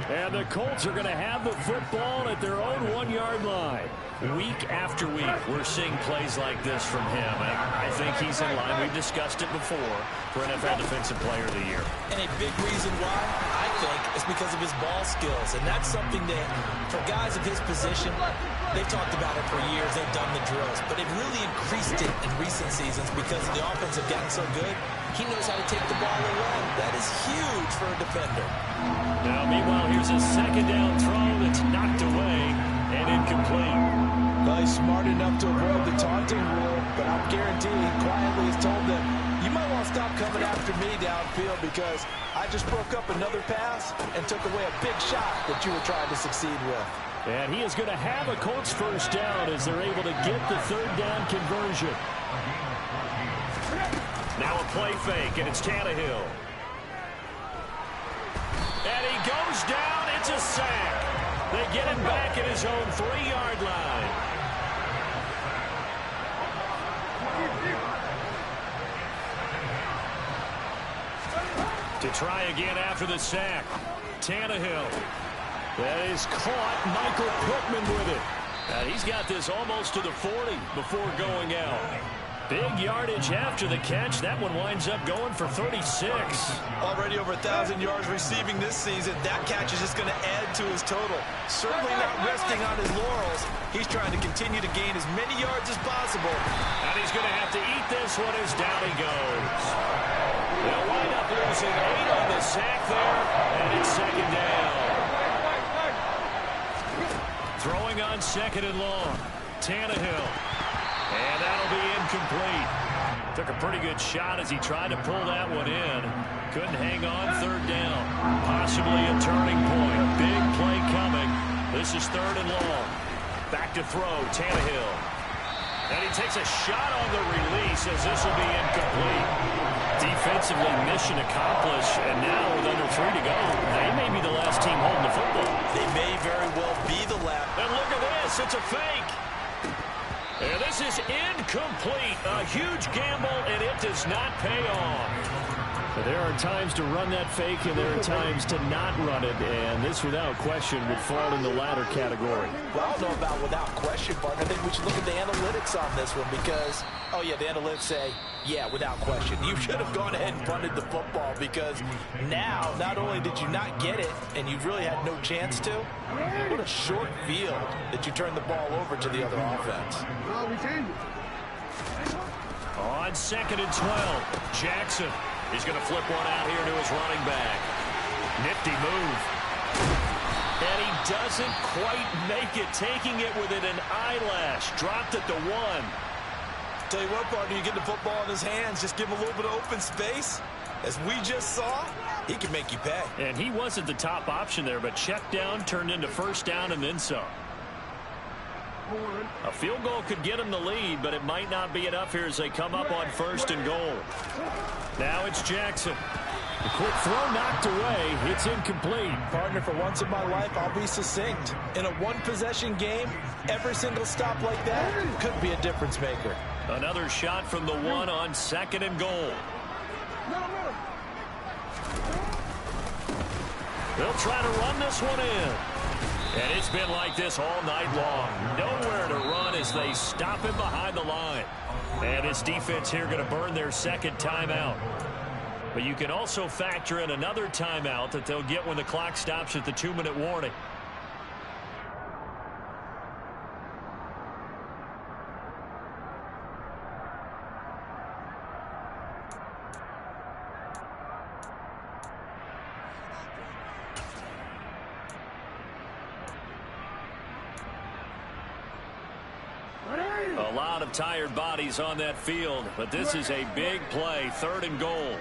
And the Colts are going to have the football at their own 1-yard line. Week after week, we're seeing plays like this from him. And I think he's in line. We've discussed it before for NFL Defensive Player of the Year. And a big reason why, I think, is because of his ball skills. And that's something that, for guys of his position, they've talked about it for years. They've done the drills. But they've really increased it in recent seasons because the offense have gotten so good. He knows how to take the ball away. That is huge for a defender. Now, meanwhile, here's a 2nd down throw that's knocked away and incomplete. Well, he's smart enough to avoid the taunting rule, but I'm guaranteed he quietly has told them, you might want to stop coming after me downfield because I just broke up another pass and took away a big shot that you were trying to succeed with. And he is going to have a Colts 1st down as they're able to get the 3rd down conversion. Now a play fake, and it's Tannehill. And he goes down. It's a sack. They get him back at his own 3-yard line. To try again after the sack. Tannehill. That is caught. Michael Pittman with it. And he's got this almost to the 40 before going out. Big yardage after the catch. That one winds up going for 36. Already over 1,000 yards receiving this season. That catch is just going to add to his total. Certainly not resting on his laurels. He's trying to continue to gain as many yards as possible. And he's going to have to eat this one as down he goes. They'll wind up losing 8 on the sack there, and it's 2nd down. Throwing on 2nd and long. Tannehill. And that'll be incomplete. Took a pretty good shot as he tried to pull that one in. Couldn't hang on. 3rd down. Possibly a turning point. Big play coming. This is 3rd and long. Back to throw. Tannehill. And he takes a shot on the release as this will be incomplete. Defensively, mission accomplished. And now with under 3 to go, they may be the last team holding the football. They may very well be the last. And look at this. It's a fake. And this is incomplete. A huge gamble, and it does not pay off. But there are times to run that fake, and there are times to not run it. And this, without question, would fall in the latter category. Well, I don't know about without question, partner. I think we should look at the analytics on this one because, oh, yeah, the analytics say, yeah, without question. You should have gone ahead and punted the football because now, not only did you not get it, and you really had no chance to, what a short field that you turned the ball over to the other offense. On 2nd and 12, Jackson. He's going to flip one out here to his running back. Nifty move. And he doesn't quite make it, taking it within an eyelash. Dropped at the 1. Tell you what, partner, you get the football in his hands, just give him a little bit of open space. As we just saw, he can make you pay. And he wasn't the top option there, but check down turned into 1st down and then some. A field goal could get him the lead, but it might not be enough here as they come up on 1st and goal. Now it's Jackson. The quick throw knocked away. It's incomplete. Partner, for once in my life, I'll be succinct. In a one-possession game, every single stop like that could be a difference maker. Another shot from the 1 on 2nd and goal. They'll try to run this one in. And it's been like this all night long. Nowhere to run as they stop him behind the line. And this defense here going to burn their second timeout. But you can also factor in another timeout that they'll get when the clock stops at the 2-minute warning. A lot of tired bodies on that field, but this is a big play, 3rd and goal.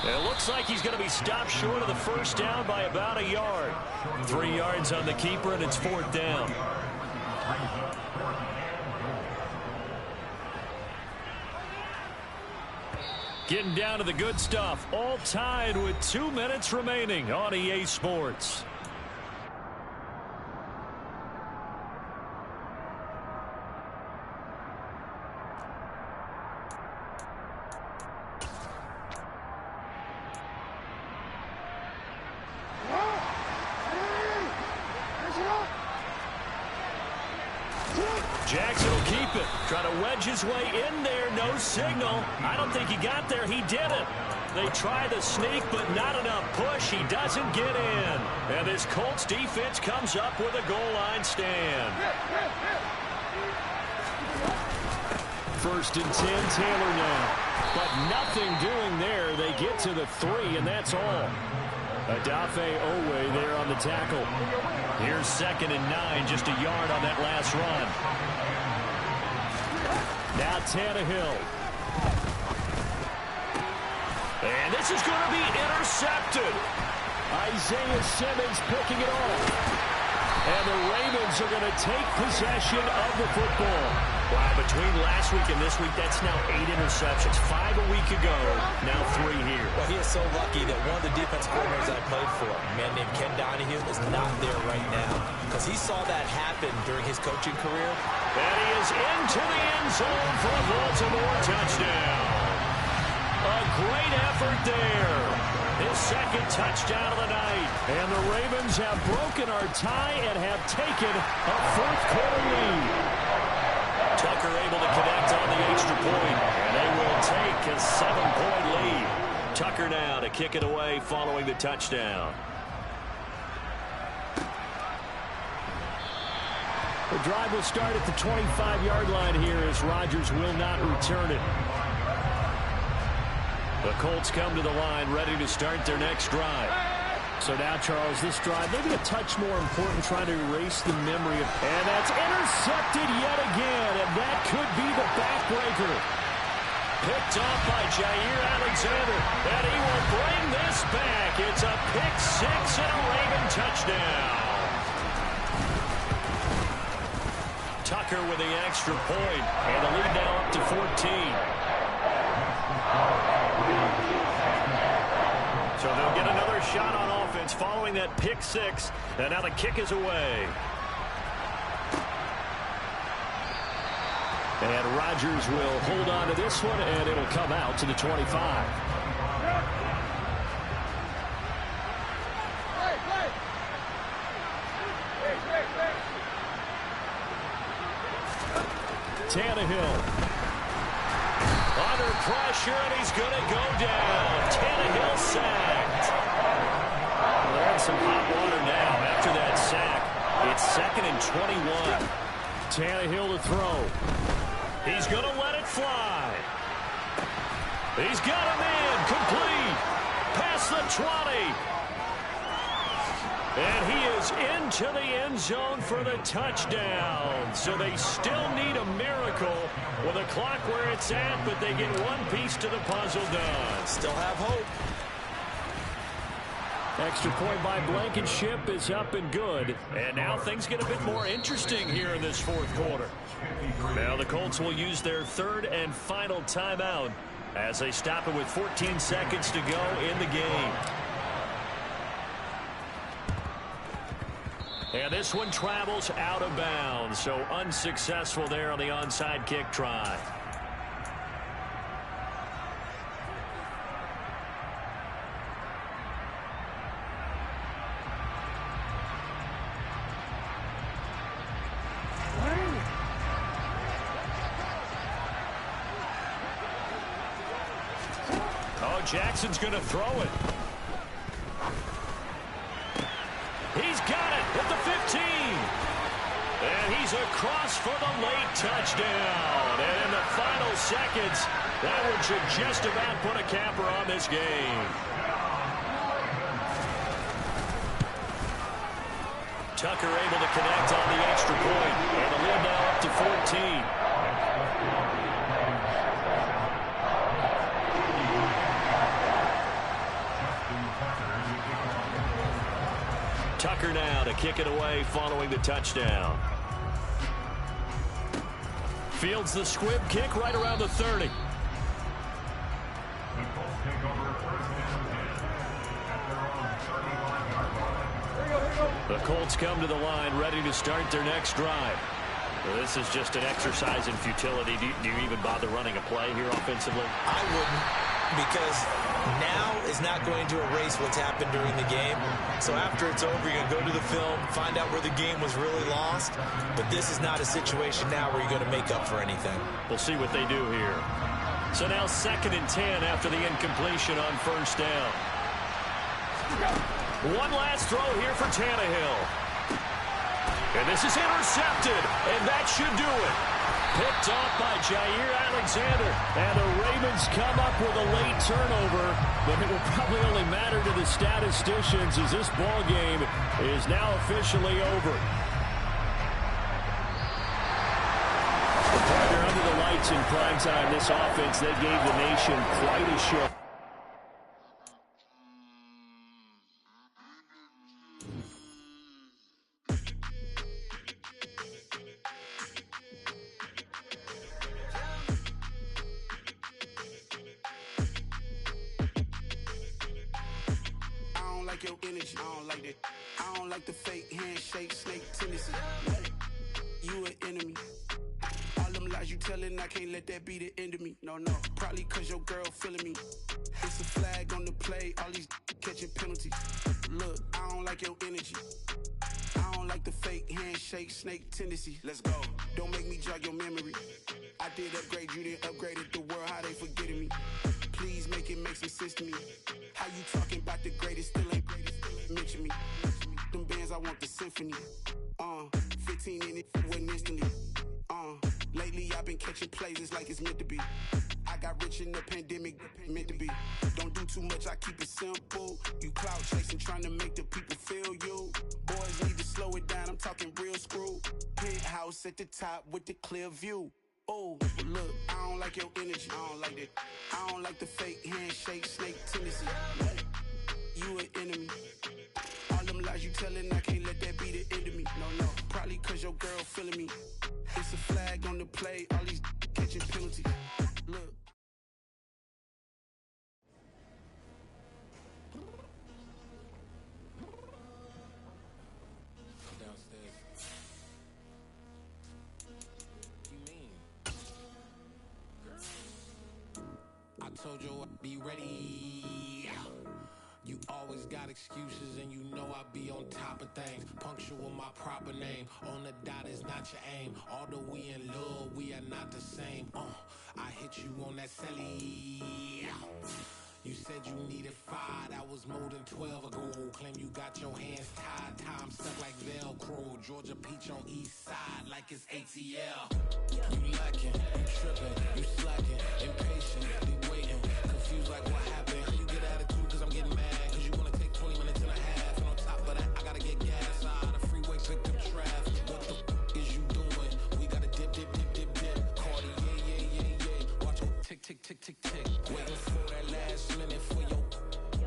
It looks like he's going to be stopped short of the first down by about a yard. 3 yards on the keeper, and it's 4th down. Getting down to the good stuff, all tied with 2 minutes remaining on EA Sports. Jackson will keep it. Try to wedge his way in there. No signal. I don't think he got there. He didn't. They try the sneak, but not enough push. He doesn't get in. And this Colts defense comes up with a goal line stand. 1st and 10, Taylor now. But nothing doing there. They get to the 3, and that's all. Adafe Owe there on the tackle. Here's 2nd and 9, just a yard on that last run. Now Tannehill. And this is going to be intercepted. Isaiah Simmons picking it off. And the Ravens are going to take possession of the football. Wow, between last week and this week, that's now 8 interceptions. 5 a week ago, now 3 here. Well, he is so lucky that one of the defense coordinators I played for, a man named Ken Donahue, is not there right now. Because he saw that happen during his coaching career. And he is into the end zone for a Baltimore touchdown. A great effort there. His 2nd touchdown of the night. And the Ravens have broken our tie and have taken a 4th quarter lead. Tucker able to connect on the extra point, and they will take a 7-point lead. Tucker now to kick it away following the touchdown. The drive will start at the 25-yard line here as Rodgers will not return it. The Colts come to the line ready to start their next drive. So now, Charles, this drive maybe a touch more important, trying to erase the memory of. And that's intercepted yet again, and that could be the backbreaker. Picked off by Jair Alexander, and he will bring this back. It's a pick-6 and a Raven touchdown. Tucker with the extra point, and the lead now up to 14. So they'll get another shot on offense following that pick-6, and now the kick is away. And Rodgers will hold on to this one, and it'll come out to the 25. Tannehill. Under pressure, and he's going to go down. Tannehill sacked. Well, they're in some hot water now after that sack. It's 2nd and 21. Tannehill to throw. He's going to let it fly. He's got him in. Complete. Past the 20. And he is into the end zone for the touchdown. So they still need a miracle with a clock where it's at, but they get one piece to the puzzle done. Still have hope. Extra point by Blankenship is up and good. And now things get a bit more interesting here in this 4th quarter. Now the Colts will use their 3rd and final timeout as they stop it with 14 seconds to go in the game. And this one travels out of bounds, so unsuccessful there on the onside kick try. Jackson's going to throw it. He's got it at the 15. And he's across for the late touchdown. And in the final seconds, that one should just about put a capper on this game. Tucker able to connect on the extra point. And the lead now up to 14. Tucker now to kick it away following the touchdown. Fields the squib kick right around the 30. The Colts come to the line ready to start their next drive. Well, this is just an exercise in futility. Do you even bother running a play here offensively? I wouldn't, because now is not going to erase what's happened during the game. So after it's over, you're going to go to the film, find out where the game was really lost. But this is not a situation now where you're going to make up for anything. We'll see what they do here. So now 2nd and 10 after the incompletion on first down. One last throw here for Tannehill. And this is intercepted, and that should do it. Picked off by Jair Alexander. And the Ravens come up with a late turnover, but it will probably only matter to the statisticians as this ball game is now officially over. Partner, under the lights in prime time, this offense, they gave the nation quite a show. Your energy, I don't like that. I don't like the fake handshake, snake tendency. You an enemy. All them lies you telling, I can't let that be the end of me. No, probably cause your girl feeling me. It's a flag on the play, all these catching penalties. Look, I don't like your energy. I don't like the fake handshake, snake tendency. Let's go. Don't make me jog your memory. I did upgrade, you didn't upgrade it. The world, how they forgetting me. Please make it make some sense to me. How you talking about the greatest, still ain't greatest, mention me. Them bands, I want the symphony. 15 in it, wasn't instantly. Lately I've been catching plays, it's like it's meant to be. I got rich in the pandemic, meant to be. Don't do too much, I keep it simple. You clout chasing, trying to make the people feel you. Boys need to slow it down, I'm talking real screw. Penthouse at the top with the clear view. Oh, look, I don't like your energy. I don't like that. I don't like the fake handshake, snake tendency. You an enemy. All them lies you telling, I can't let that be the end of me. No, probably cause your girl feeling me. It's a flag on the play, all these catching penalties. Look. I told you I'd be ready. You always got excuses and you know I be on top of things. Punctual my proper name. On the dot is not your aim. Although we in love, we are not the same. I hit you on that celly. You said you needed 5, that was more than 12 ago. Claim you got your hands tied, time stuck like Velcro. Georgia Peach on east side like it's ATL. You lacking, you tripping, you slacking, impatient, be waiting, confused like what happened. You get attitude cause I'm getting mad, cause you wanna take 20 minutes and a half. And on top of that, I gotta get gas out of the freeway, pick up traffic. What the is you doing? We gotta dip, dip, dip, dip, dip. Cardi, yeah. Watch your tick, tick, tick, tick, tick. Waiting for that last minute for your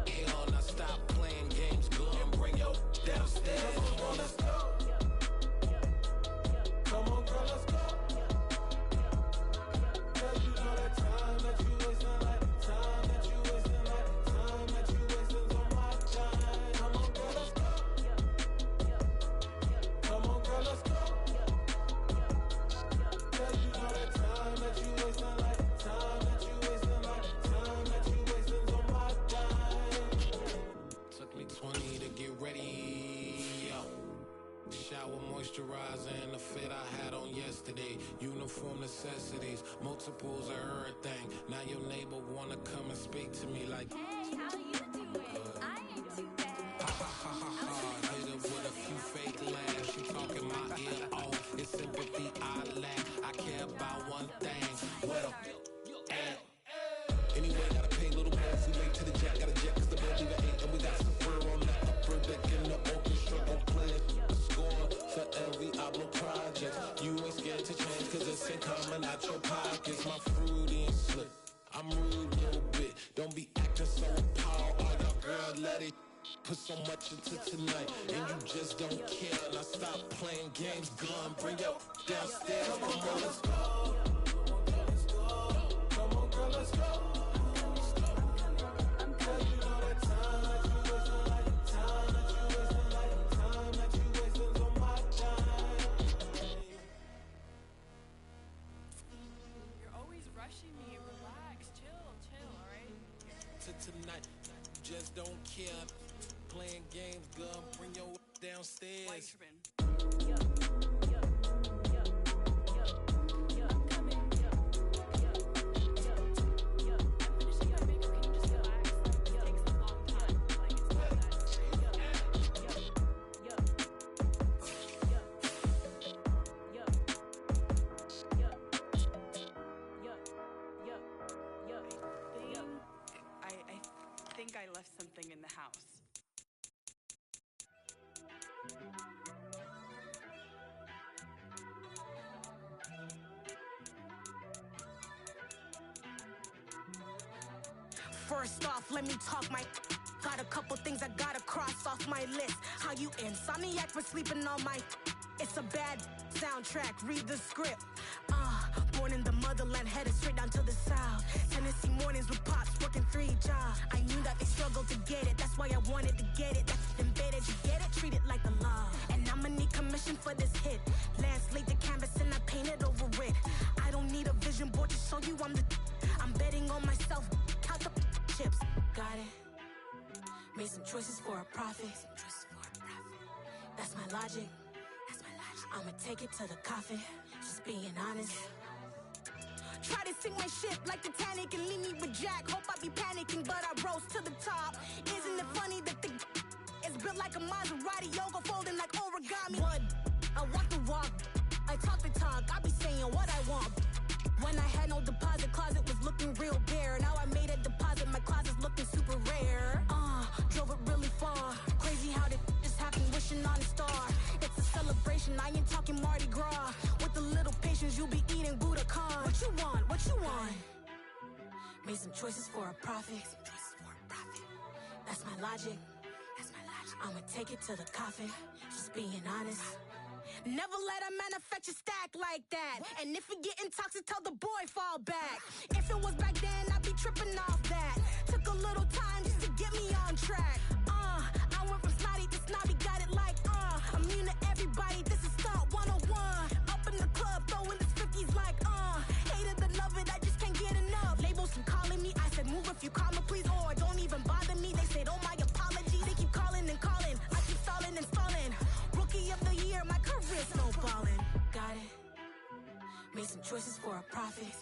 hell. Now stop playing games, go and bring your downstairs. Come on, let's go. Come on, girl, let's go. Cause you know that time that you wasting, like time that you wasting, shower moisturizer and the fit I had on yesterday. Uniform necessities, multiples of everything. Now your neighbor wanna come and speak to me like, hey, how you doing? I ain't too bad. ha ha ha ha ha. Hit her with a few fake laughs. She talking my ear off. It's sympathy I lack. I care about one thing. What up? Anyway, gotta pay a little more if we late to the jet. Got a jet cause the bed leave at 8. And we got some fur on the upper deck in the orchestra. Don't play it. Score for every Ablo project. You ain't scared to change cause it's in common out your pockets. My fruity and slick. I'm rude a little bit. Don't be acting so appalled. All y'all girl, let it put so much into tonight. And you just don't care. Now stop playing games. Gun, bring your downstairs. Come on, let's go. Come on, girl, let's go. Tonight, just don't care. Playing games, girl, bring your downstairs. I left something in the house. First off, let me talk my... Got a couple things I gotta cross off my list. How you insomniac for sleeping on my... It's a bad soundtrack, read the script. Born in the motherland, headed straight down to the south. Tennessee mornings with pops, working 3 jobs. I knew that they struggled to get it, that's why I wanted to get it. That's embedded, you get it, treat it like a law. And I'ma need commission for this hit. Lance laid the canvas and I painted over it. I don't need a vision board to show you I'm the... I'm betting on myself, count the chips. Got it. Made some choices for a profit. That's my logic. I'ma take it to the coffin, just being honest. Try to sink my ship like Titanic and leave me with Jack. Hope I be panicking, but I rose to the top. Isn't it funny that the is built like a Maserati, yoga folding like origami? What? I walk the walk, I talk the talk, I be saying what I want. When I had no deposit, closet was looking real bare. Now I made a deposit, my closet's looking super rare. Drove it really far. Crazy how did just happen, wishing on a star. It's a celebration, I ain't talking Mardi Gras. With a little patience, you'll be eating Budokan. What you want? What you want? Made some choices for a profit. That's my logic. I'ma take it to the coffin, just being honest. Never let a manufacture stack like that. And if it getting toxic, tell the boy fall back. If it was back then, I'd be tripping off that. Took a little time just to get me on track. I went from snotty to snobby, got it like, immune to everybody, this is stunt 101. Up in the club, throwing the 50s like, hate it and love it, I just can't get enough. Labels keep calling me, I said move if you call me please, or don't even bother me. They said, oh my apology, they keep calling and calling. I keep stalling and stalling. Rookie of the year, my career snowballing. Got it. Made some choices for a profit.